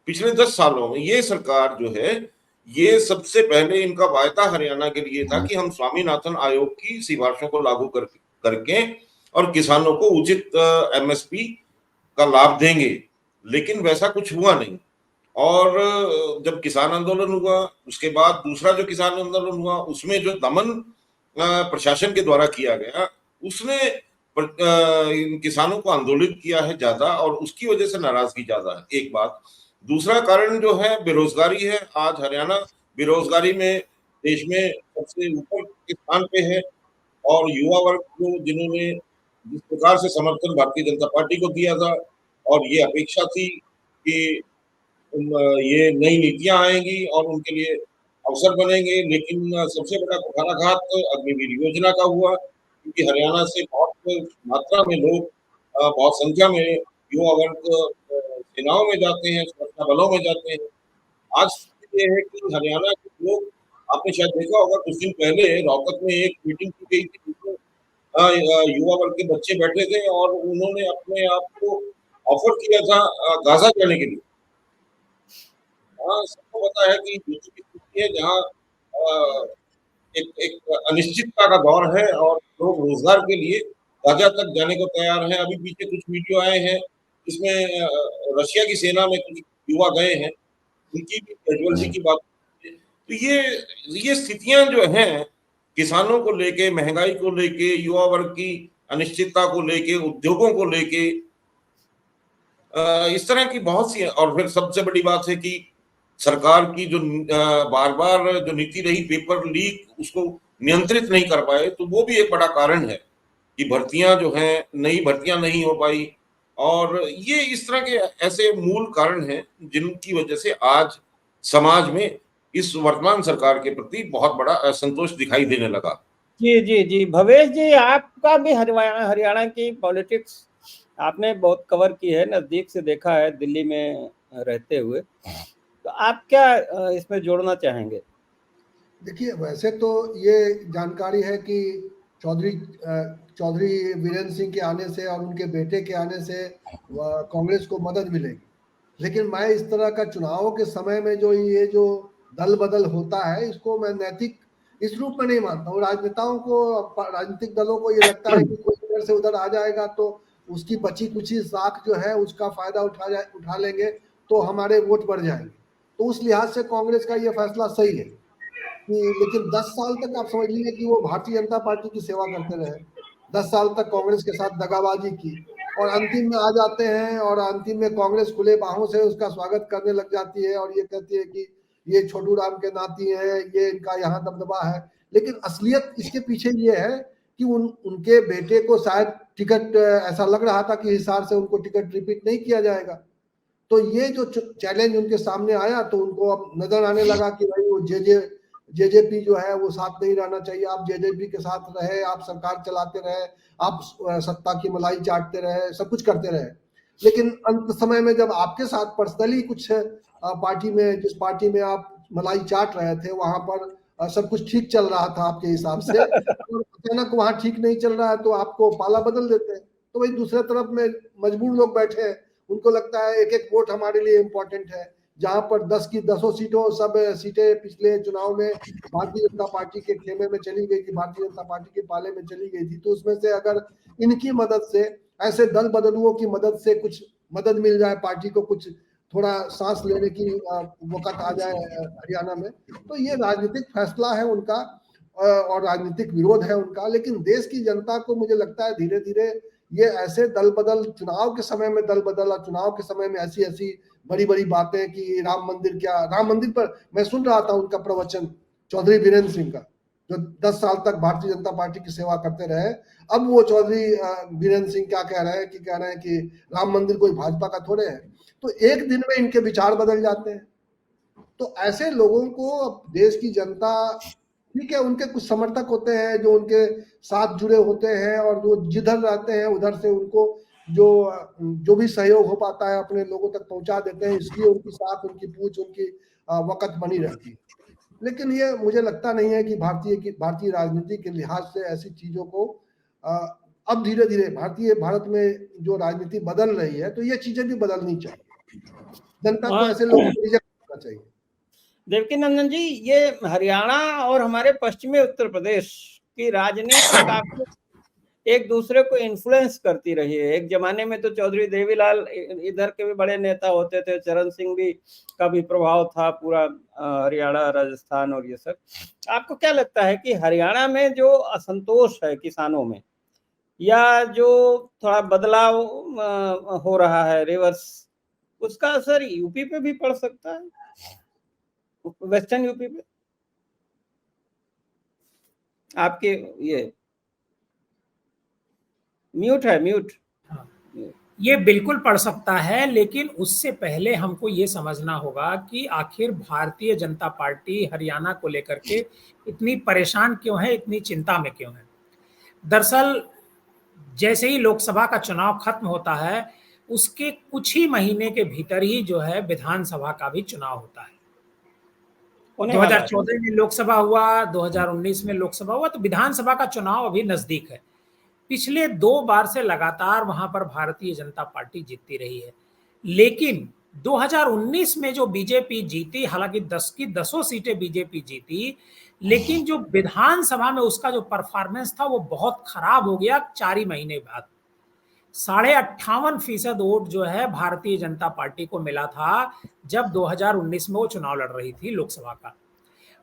पिछले 10 सालों में ये सरकार जो है, ये सबसे पहले इनका वायदा हरियाणा के लिए था कि हम स्वामीनाथन आयोग की सिफारिशों को लागू करके और किसानों को उचित एमएसपी का लाभ देंगे, लेकिन वैसा कुछ हुआ नहीं। और जब किसान आंदोलन हुआ, उसके बाद दूसरा जो किसान आंदोलन हुआ, उसमें जो दमन प्रशासन के द्वारा किया गया, उसने इन किसानों को आंदोलित किया है ज्यादा, और उसकी वजह से नाराजगी ज्यादा है, एक बात। दूसरा कारण जो है बेरोजगारी है। आज हरियाणा बेरोजगारी में देश में सबसे ऊपर के स्थान पे है, और युवा वर्ग को जिन्होंने जिस प्रकार से समर्थन भारतीय जनता पार्टी को दिया था, और ये अपेक्षा थी कि ये नई नीतियां आएंगी और उनके लिए अवसर बनेंगे, लेकिन सबसे बड़ा कुठाराघात तो अग्निवीर योजना का हुआ, क्योंकि हरियाणा से बहुत मात्रा में लोग, बहुत संख्या में युवा वर्ग सेनाओं में जाते हैं, सुरक्षा बलों में जाते हैं। आज ये है कि हरियाणा के लोग, आपने शायद देखा होगा, कुछ दिन पहले रोहतक में एक मीटिंग की गई थी जिसमें युवा वर्ग के बच्चे बैठे थे, और उन्होंने अपने आप को ऑफर किया था गाजा जाने के लिए। हाँ, सबको पता है कि युद्ध की स्थिति है जहाँ एक एक अनिश्चितता का दौर है, और लोग रोजगार के लिए गाजा तक जाने को तैयार हैं। अभी पीछे कुछ वीडियो आए हैं जिसमें रशिया की सेना में कुछ युवा गए हैं, उनकी भी कैजुअलिटी की बात है। तो ये स्थितियां जो हैं, किसानों को लेके, महंगाई को लेके, युवा वर्ग की अनिश्चितता को लेके, उद्योगों को लेके, इस तरह की बहुत सी, और फिर सबसे बड़ी बात है कि सरकार की जो बार बार जो नीति रही पेपर लीक, उसको नियंत्रित नहीं कर पाए, तो वो भी एक बड़ा कारण है कि भर्तियां जो हैं, नई भर्तियां नहीं हो पाई। और ये इस तरह के ऐसे मूल कारण हैं जिनकी वजह से आज समाज में इस वर्तमान सरकार के प्रति बहुत बड़ा असंतोष दिखाई देने लगा। जी जी जी, भवेश जी, आपका भी हरियाणा हरियाणा की पॉलिटिक्स आपने बहुत कवर की है, नजदीक से देखा है दिल्ली में रहते हुए, तो आप क्या इसमें जोड़ना चाहेंगे? देखिए, वैसे तो ये जानकारी है कि चौधरी चौधरी वीरेंद्र सिंह के आने से और उनके बेटे के आने से कांग्रेस को मदद मिलेगी, लेकिन मैं इस तरह का चुनावों के समय में जो दल बदल होता है, इसको मैं नैतिक इस रूप में नहीं मानता हूँ। राजनेताओं को, राजनीतिक दलों को ये लगता है कि कोई इधर से उधर आ जाएगा तो उसकी बची कुची साख जो है उसका फायदा उठा लेंगे तो हमारे वोट बढ़ जाएंगे। तो उस लिहाज से कांग्रेस का ये फैसला सही है कि, लेकिन 10 साल तक आप समझ लीजिए कि वो भारतीय जनता पार्टी की सेवा करते रहे, 10 साल तक कांग्रेस के साथ दगाबाजी की, और अंतिम में आ जाते हैं और अंतिम में कांग्रेस खुले बाहों से उसका स्वागत करने लग जाती है और ये कहती है कि ये छोटू राम के नाती हैं, ये इनका यहाँ दबदबा है। लेकिन असलियत इसके पीछे ये है कि उनके बेटे को शायद टिकट, ऐसा लग रहा था कि हिसार से उनको टिकट रिपीट नहीं किया जाएगा, तो ये जो चैलेंज उनके सामने आया तो उनको अब नजर आने लगा कि भाई वो जेजेपी जो है वो साथ नहीं रहना चाहिए। आप जेजेपी के साथ रहे, आप सरकार चलाते रहे, आप सत्ता की मलाई चाटते रहे, सब कुछ करते रहे, लेकिन अंत समय में जब आपके साथ पर्सनली कुछ पार्टी में, जिस पार्टी में आप मलाई चाट रहे थे, वहां पर सब कुछ ठीक चल रहा था आपके हिसाब से, और अचानक वहां ठीक नहीं चल रहा है तो आपको पाला बदल देते हैं। तो भाई दूसरे तरफ में मजबूर लोग बैठे हैं, उनको लगता है एक एक वोट हमारे लिए इम्पोर्टेंट है। जहां पर 10 की 10 सीटों, सब सीटें पिछले चुनाव में भारतीय जनता पार्टी के खेमे में चली गई थी, भारतीय जनता पार्टी के पाले में चली गई थी, तो उसमें से अगर इनकी मदद से, ऐसे दल बदलुओं की मदद से कुछ मदद मिल जाए पार्टी को, कुछ थोड़ा सांस लेने की वक्त आ जाए हरियाणा में, तो ये राजनीतिक फैसला है उनका और राजनीतिक विरोध है उनका। लेकिन देश की जनता को मुझे लगता है धीरे धीरे ये ऐसे दल बदल, चुनाव के समय में दल बदल और चुनाव के समय में ऐसी ऐसी बड़ी बड़ी बातें कि राम मंदिर, क्या राम मंदिर पर मैं सुन रहा था उनका प्रवचन चौधरी वीरेंद्र सिंह का, जो 10 साल तक भारतीय जनता पार्टी की सेवा करते रहे। अब वो चौधरी वीरेंद्र सिंह क्या कह रहे हैं कि राम मंदिर कोई भाजपा का थोड़े है। तो एक दिन में इनके विचार बदल जाते हैं। तो ऐसे लोगों को देश की जनता, ठीक है, उनके कुछ समर्थक होते हैं जो उनके साथ जुड़े होते हैं और जो जिधर रहते हैं उधर से उनको जो भी सहयोग हो पाता है अपने लोगों तक पहुंचा देते हैं, इसलिए उनकी साथ, उनकी पूछ, उनकी वक़्त बनी रहती है। लेकिन ये मुझे लगता नहीं है कि भारतीय राजनीति के लिहाज से ऐसी चीजों को अब धीरे धीरे भारत में जो राजनीति बदल रही है तो ये चीजें भी बदलनी चाहिए। जनता को ऐसे लोगों को रिजेक्ट करना चाहिए। देवकी नंदन जी, ये हरियाणा और हमारे पश्चिमी उत्तर प्रदेश की राजनीति काफी एक दूसरे को इन्फ्लुएंस करती रही है। एक जमाने में तो चौधरी देवीलाल इधर के भी बड़े नेता होते थे, चरण सिंह भी का भी प्रभाव था पूरा हरियाणा, राजस्थान और ये सब। आपको क्या लगता है कि हरियाणा में जो असंतोष है किसानों में, या जो थोड़ा बदलाव हो रहा है रिवर्स, उसका असर यूपी पे भी पड़ सकता है, वेस्टर्न यूपी पे? आपके ये म्यूट है, म्यूट। ये बिल्कुल पड़ सकता है, लेकिन उससे पहले हमको ये समझना होगा कि आखिर भारतीय जनता पार्टी हरियाणा को लेकर के इतनी परेशान क्यों है, इतनी चिंता में क्यों है। दरअसल जैसे ही लोकसभा का चुनाव खत्म होता है, उसके कुछ ही महीने के भीतर ही जो है विधानसभा का भी चुनाव होता है। 2014 में लोकसभा हुआ, 2019 में लोकसभा हुआ, तो विधानसभा का चुनाव अभी नजदीक है। पिछले 2 बार से लगातार वहां पर भारतीय जनता पार्टी जीतती रही है, लेकिन 2019 में जो बीजेपी जीती, हालांकि 10 की 10 सीटें बीजेपी जीती, लेकिन जो विधानसभा में उसका जो परफॉर्मेंस था वो बहुत खराब हो गया 4 ही महीने बाद। 58.5% वोट जो है भारतीय जनता पार्टी को मिला था जब 2019 में वो चुनाव लड़ रही थी लोकसभा का,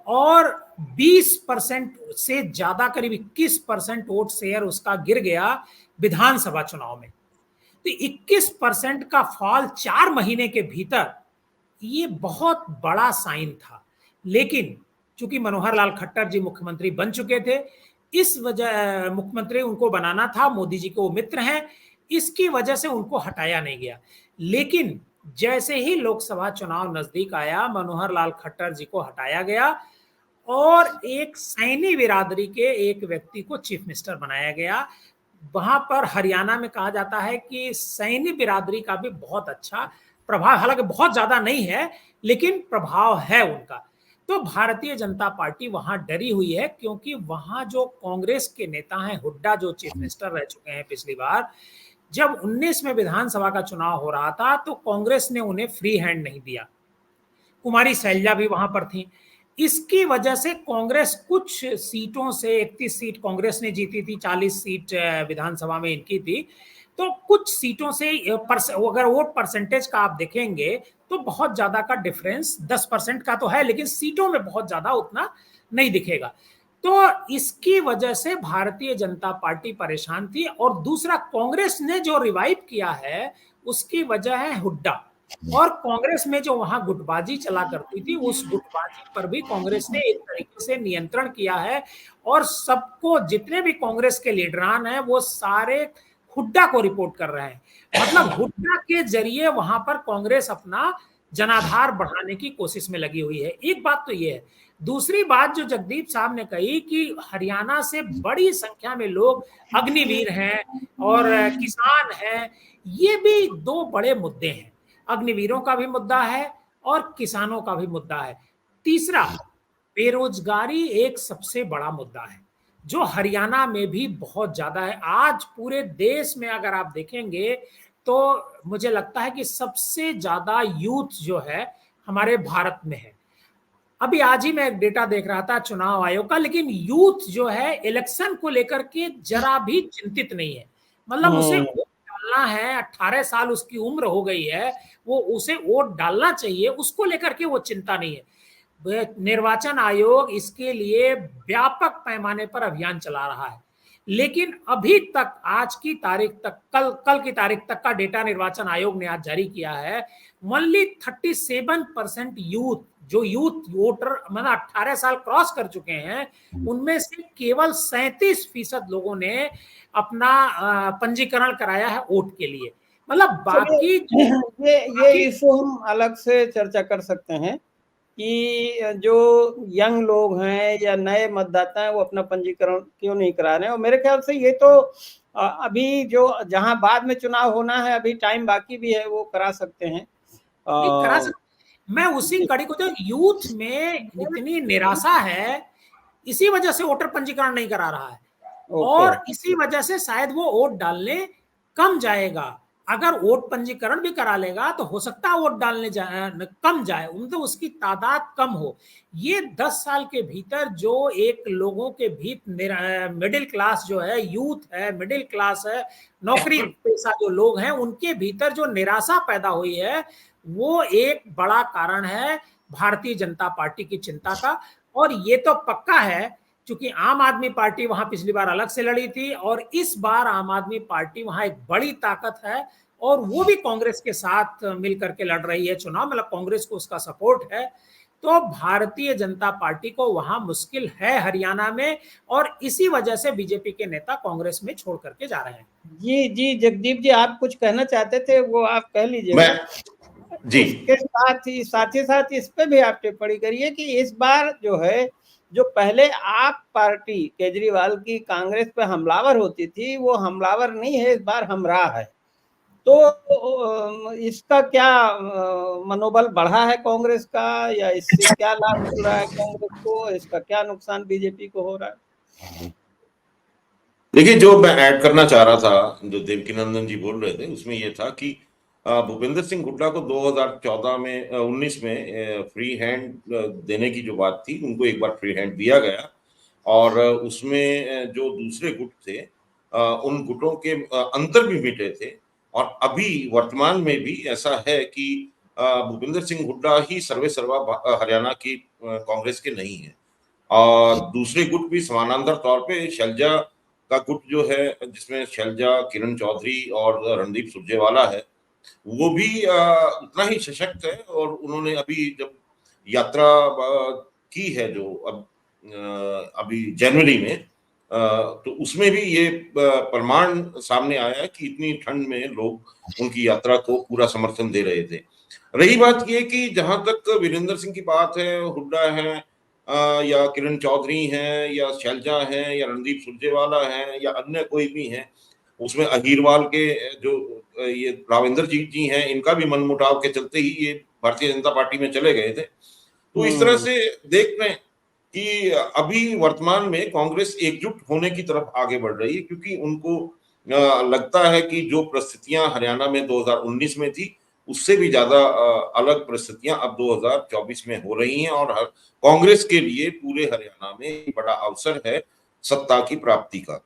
और 20% से ज्यादा, करीब 21% वोट शेयर उसका गिर गया विधानसभा चुनाव में। तो 21% का फॉल 4 महीने के भीतर, ये बहुत बड़ा साइन था। लेकिन चूंकि मनोहर लाल खट्टर जी मुख्यमंत्री बन चुके थे, इस वजह मुख्यमंत्री उनको बनाना था, मोदी जी के वो मित्र हैं, इसकी वजह से उनको हटाया नहीं गया। लेकिन जैसे ही लोकसभा चुनाव नजदीक आया, मनोहर लाल खट्टर जी को हटाया गया और एक सैनी बिरादरी के एक व्यक्ति को चीफ मिनिस्टर बनाया गया। वहां पर हरियाणा में कहा जाता है कि सैनी बिरादरी का भी बहुत अच्छा प्रभाव, हालांकि बहुत ज्यादा नहीं है लेकिन प्रभाव है उनका। तो भारतीय जनता पार्टी वहां डरी हुई है, क्योंकि वहां जो कांग्रेस के नेता हैं, हुड्डा जो चीफ मिनिस्टर रह चुके हैं पिछली बार, जब 19 में विधानसभा का चुनाव हो रहा था तो कांग्रेस ने उन्हें फ्री हैंड नहीं दिया। कुमारी शैलजा भी वहां पर थी। इसकी वजह से कांग्रेस कुछ सीटों से, 31 सीट कांग्रेस ने जीती थी, 40 सीट विधानसभा में इनकी थी, तो कुछ सीटों से अगर वोट परसेंटेज का आप देखेंगे तो बहुत ज्यादा का डिफरेंस 10% का तो है, लेकिन सीटों में बहुत ज्यादा उतना नहीं दिखेगा। तो इसकी वजह से भारतीय जनता पार्टी परेशान थी। और दूसरा, कांग्रेस ने जो रिवाइव किया है उसकी वजह है हुड्डा, और कांग्रेस में जो वहां गुटबाजी चला करती थी, उस गुटबाजी पर भी कांग्रेस ने एक तरीके से नियंत्रण किया है, और सबको, जितने भी कांग्रेस के लीडरान हैं वो सारे हुड्डा को रिपोर्ट कर रहे हैं। मतलब हुड्डा के जरिए वहां पर कांग्रेस अपना जनाधार बढ़ाने की कोशिश में लगी हुई है। एक बात तो ये है। दूसरी बात जो जगदीप साहब ने कही कि हरियाणा से बड़ी संख्या में लोग अग्निवीर हैं और किसान हैं, ये भी 2 बड़े मुद्दे हैं। अग्निवीरों का भी मुद्दा है और किसानों का भी मुद्दा है। तीसरा, बेरोजगारी एक सबसे बड़ा मुद्दा है जो हरियाणा में भी बहुत ज्यादा है। आज पूरे देश में अगर आप देखेंगे तो मुझे लगता है कि सबसे ज्यादा यूथ जो है हमारे भारत में है। अभी आज ही मैं एक डेटा देख रहा था चुनाव आयोग का, लेकिन यूथ जो है इलेक्शन को लेकर के जरा भी चिंतित नहीं है। मतलब उसे वोट डालना है, 18 साल उसकी उम्र हो गई है, वो उसे वोट डालना चाहिए, उसको लेकर के वो चिंता नहीं है। निर्वाचन आयोग इसके लिए व्यापक पैमाने पर अभियान चला रहा है, लेकिन अभी तक, आज की तारीख तक, कल की तारीख तक का डेटा निर्वाचन आयोग ने आज जारी किया है, ओनली 37% यूथ, जो यूथ वोटर मतलब 18 साल क्रॉस कर चुके हैं, उनमें से केवल 37% लोगों ने अपना पंजीकरण कराया है वोट के लिए। मतलब बाकी ये इशू हम अलग से चर्चा कर सकते हैं कि जो यंग लोग हैं या नए मतदाता हैं वो अपना पंजीकरण क्यों नहीं करा रहे हैं। और मेरे ख्याल से ये तो अभी जो जहां बाद में चुनाव होना है, अभी टाइम बाकी भी है, वो करा सकते हैं। मैं उसी कड़ी को, जो यूथ में इतनी निराशा है, इसी वजह से वोटर पंजीकरण नहीं करा रहा है, और इसी वजह से शायद वो वोट डालने कम जाएगा। अगर वोट पंजीकरण भी करा लेगा तो हो सकता है वोट डालने कम जाए, मतलब उसकी तादाद कम हो। ये 10 साल के भीतर जो एक लोगों के भीतर मिडिल क्लास जो है, यूथ है, मिडिल क्लास है, नौकरी पेशा जो लोग हैं, उनके भीतर जो निराशा पैदा हुई है, वो एक बड़ा कारण है भारतीय जनता पार्टी की चिंता का। और ये तो पक्का है, क्योंकि आम आदमी पार्टी वहां पिछली बार अलग से लड़ी थी और इस बार आम आदमी पार्टी वहां एक बड़ी ताकत है और वो भी कांग्रेस के साथ मिलकर के लड़ रही है चुनाव, मतलब कांग्रेस को उसका सपोर्ट है। तो भारतीय जनता पार्टी को वहां मुश्किल है हरियाणा में, और इसी वजह से बीजेपी के नेता कांग्रेस में छोड़ करके जा रहे हैं। जी जी जगदीप जी, आप कुछ कहना चाहते थे, वो आप कह लीजिएगा। जी, इसके साथ ही साथ इस पे भी आप टिप्पणी करिए कि इस बार जो है, जो पहले आप पार्टी केजरीवाल की कांग्रेस पे हमलावर होती थी, वो हमलावर नहीं है, इस बार हमराह है। तो इसका क्या मनोबल बढ़ा है कांग्रेस का, या इससे क्या लाभ मिल रहा है कांग्रेस को, इसका क्या नुकसान बीजेपी को हो रहा है? देखिए, जो मैं ऐड करना चाह रहा था, जो देवकीनंदन जी बोल रहे थे, उसमें ये था कि भूपेंद्र सिंह हुड्डा को 2014 में 19 में फ्री हैंड देने की जो बात थी, उनको एक बार फ्री हैंड दिया गया और उसमें जो दूसरे गुट थे, उन गुटों के अंतर भी मिटे थे। और अभी वर्तमान में भी ऐसा है कि भूपेंद्र सिंह हुड्डा ही सर्वे सर्वा हरियाणा की कांग्रेस के नहीं है, और दूसरे गुट भी समानांतर तौर पे शैलजा का गुट जो है, जिसमें शैलजा, किरण चौधरी और रणदीप सुरजेवाला है, वो भी उतना ही सशक्त है। और उन्होंने अभी जब यात्रा की है, जो अब अभी जनवरी में, तो उसमें भी ये प्रमाण सामने आया कि इतनी ठंड में लोग उनकी यात्रा को पूरा समर्थन दे रहे थे। रही बात ये कि जहां तक वीरेंद्र सिंह की बात है, हुड्डा है या किरण चौधरी हैं या शैलजा हैं या रणदीप सुरजेवाला हैं या अन्य कोई भी हैं, उसमें अहीरवाल के जो ये राविंदर जीत जी हैं, इनका भी मनमुटाव के चलते ही ये भारतीय जनता पार्टी में चले गए थे। तो इस तरह से देख रहे हैं कि अभी वर्तमान में कांग्रेस एकजुट होने की तरफ आगे बढ़ रही है, क्योंकि उनको लगता है कि जो परिस्थितियां हरियाणा में 2019 में थी, उससे भी ज्यादा अलग परिस्थितियां अब 2024 में हो रही हैं, और कांग्रेस के लिए पूरे हरियाणा में बड़ा अवसर है सत्ता की प्राप्ति का।